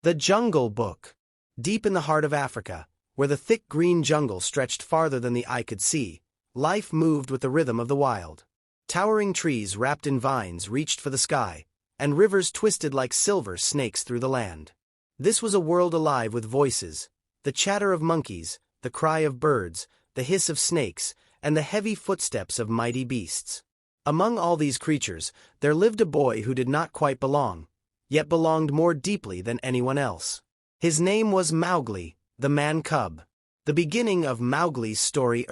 The Jungle Book. Deep in the heart of Africa, where the thick green jungle stretched farther than the eye could see, life moved with the rhythm of the wild. Towering trees wrapped in vines reached for the sky, and rivers twisted like silver snakes through the land. This was a world alive with voices, the chatter of monkeys, the cry of birds, the hiss of snakes, and the heavy footsteps of mighty beasts. Among all these creatures, there lived a boy who did not quite belong, yet belonged more deeply than anyone else. His name was Mowgli, the man-cub, the beginning of Mowgli's story.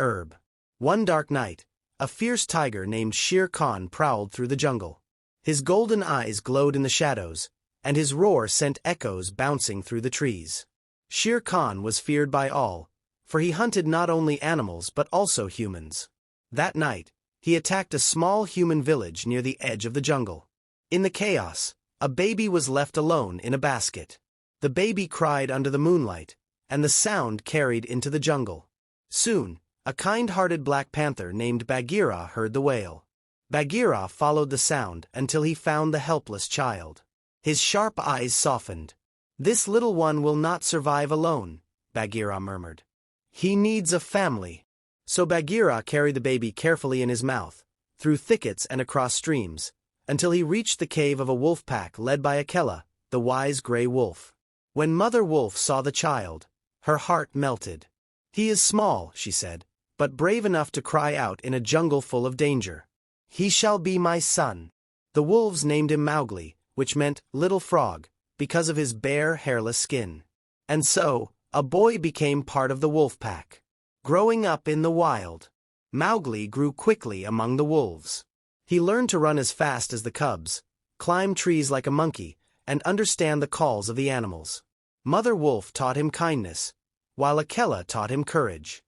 One dark night, a fierce tiger named Shere Khan prowled through the jungle. His golden eyes glowed in the shadows, and his roar sent echoes bouncing through the trees. Shere Khan was feared by all, for he hunted not only animals but also humans. That night, he attacked a small human village near the edge of the jungle. In the chaos, a baby was left alone in a basket. The baby cried under the moonlight, and the sound carried into the jungle. Soon, a kind-hearted Black Panther named Bagheera heard the wail. Bagheera followed the sound until he found the helpless child. His sharp eyes softened. "This little one will not survive alone," Bagheera murmured. "He needs a family." So Bagheera carried the baby carefully in his mouth, through thickets and across streams, until he reached the cave of a wolf pack led by Akela, the wise gray wolf. When Mother Wolf saw the child, her heart melted. "He is small," she said, "but brave enough to cry out in a jungle full of danger. He shall be my son." The wolves named him Mowgli, which meant little frog, because of his bare, hairless skin. And so, a boy became part of the wolf pack. Growing up in the wild, Mowgli grew quickly among the wolves. He learned to run as fast as the cubs, climb trees like a monkey, and understand the calls of the animals. Mother Wolf taught him kindness, while Akela taught him courage.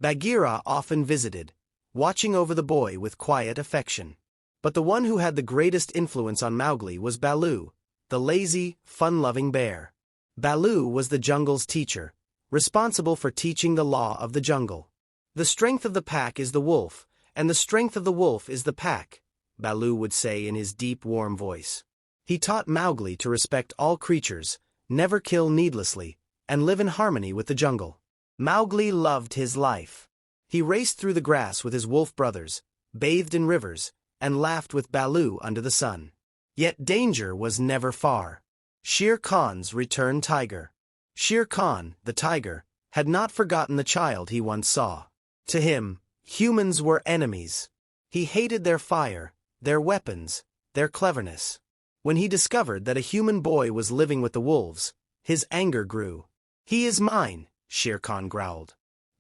Bagheera often visited, watching over the boy with quiet affection. But the one who had the greatest influence on Mowgli was Baloo, the lazy, fun-loving bear. Baloo was the jungle's teacher, responsible for teaching the law of the jungle. "The strength of the pack is the wolf, and the strength of the wolf is the pack," Baloo would say in his deep, warm voice. He taught Mowgli to respect all creatures, never kill needlessly, and live in harmony with the jungle. Mowgli loved his life. He raced through the grass with his wolf brothers, bathed in rivers, and laughed with Baloo under the sun. Yet danger was never far. Shere Khan's returned tiger. Shere Khan, the tiger, had not forgotten the child he once saw. To him, humans were enemies. He hated their fire, their weapons, their cleverness. When he discovered that a human boy was living with the wolves, his anger grew. "He is mine," Shere Khan growled.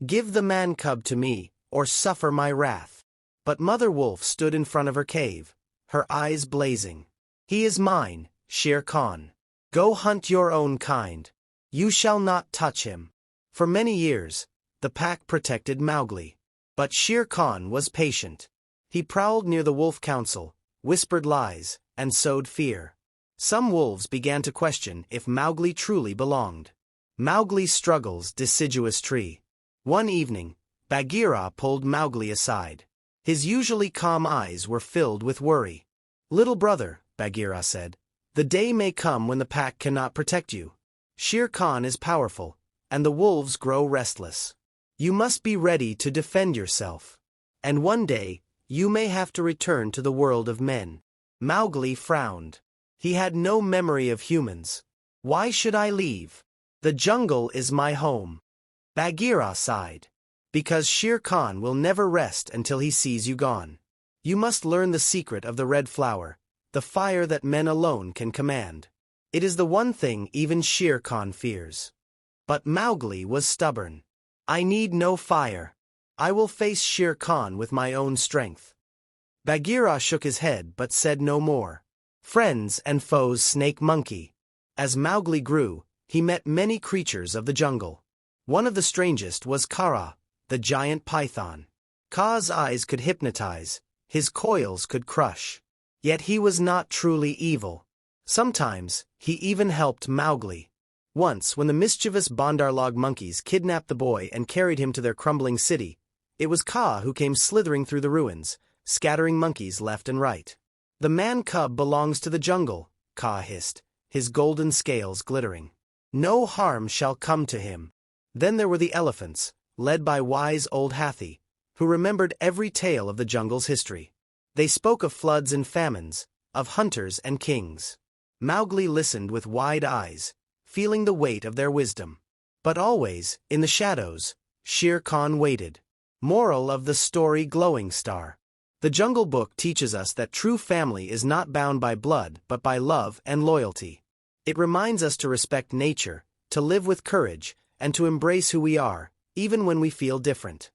"Give the man-cub to me, or suffer my wrath." But Mother Wolf stood in front of her cave, her eyes blazing. "He is mine, Shere Khan. Go hunt your own kind. You shall not touch him." For many years, the pack protected Mowgli. But Shere Khan was patient. He prowled near the Wolf Council, whispered lies, and sowed fear. Some wolves began to question if Mowgli truly belonged. Mowgli's struggles, deciduous tree. One evening, Bagheera pulled Mowgli aside. His usually calm eyes were filled with worry. "Little brother," Bagheera said, "the day may come when the pack cannot protect you. Shere Khan is powerful, and the wolves grow restless. You must be ready to defend yourself. And one day, you may have to return to the world of men." Mowgli frowned. He had no memory of humans. "Why should I leave? The jungle is my home." Bagheera sighed. "Because Shere Khan will never rest until he sees you gone. You must learn the secret of the red flower, the fire that men alone can command. It is the one thing even Shere Khan fears." But Mowgli was stubborn. "I need no fire. I will face Shere Khan with my own strength." Bagheera shook his head but said no more. Friends and foes snake monkey. As Mowgli grew, he met many creatures of the jungle. One of the strangest was Kara, the giant python. Kaa's eyes could hypnotize, his coils could crush. Yet he was not truly evil. Sometimes, he even helped Mowgli. Once, when the mischievous Bandarlog monkeys kidnapped the boy and carried him to their crumbling city, it was Kaa who came slithering through the ruins, scattering monkeys left and right. "The man-cub belongs to the jungle," Kaa hissed, his golden scales glittering. No harm shall come to him. Then there were the elephants, led by wise old Hathi, who remembered every tale of the jungle's history. They spoke of floods and famines, of hunters and kings. Mowgli listened with wide eyes, feeling the weight of their wisdom. But always, in the shadows, Shere Khan waited. Moral of the story: Glowing Star. The Jungle Book teaches us that true family is not bound by blood but by love and loyalty. It reminds us to respect nature, to live with courage, and to embrace who we are, even when we feel different.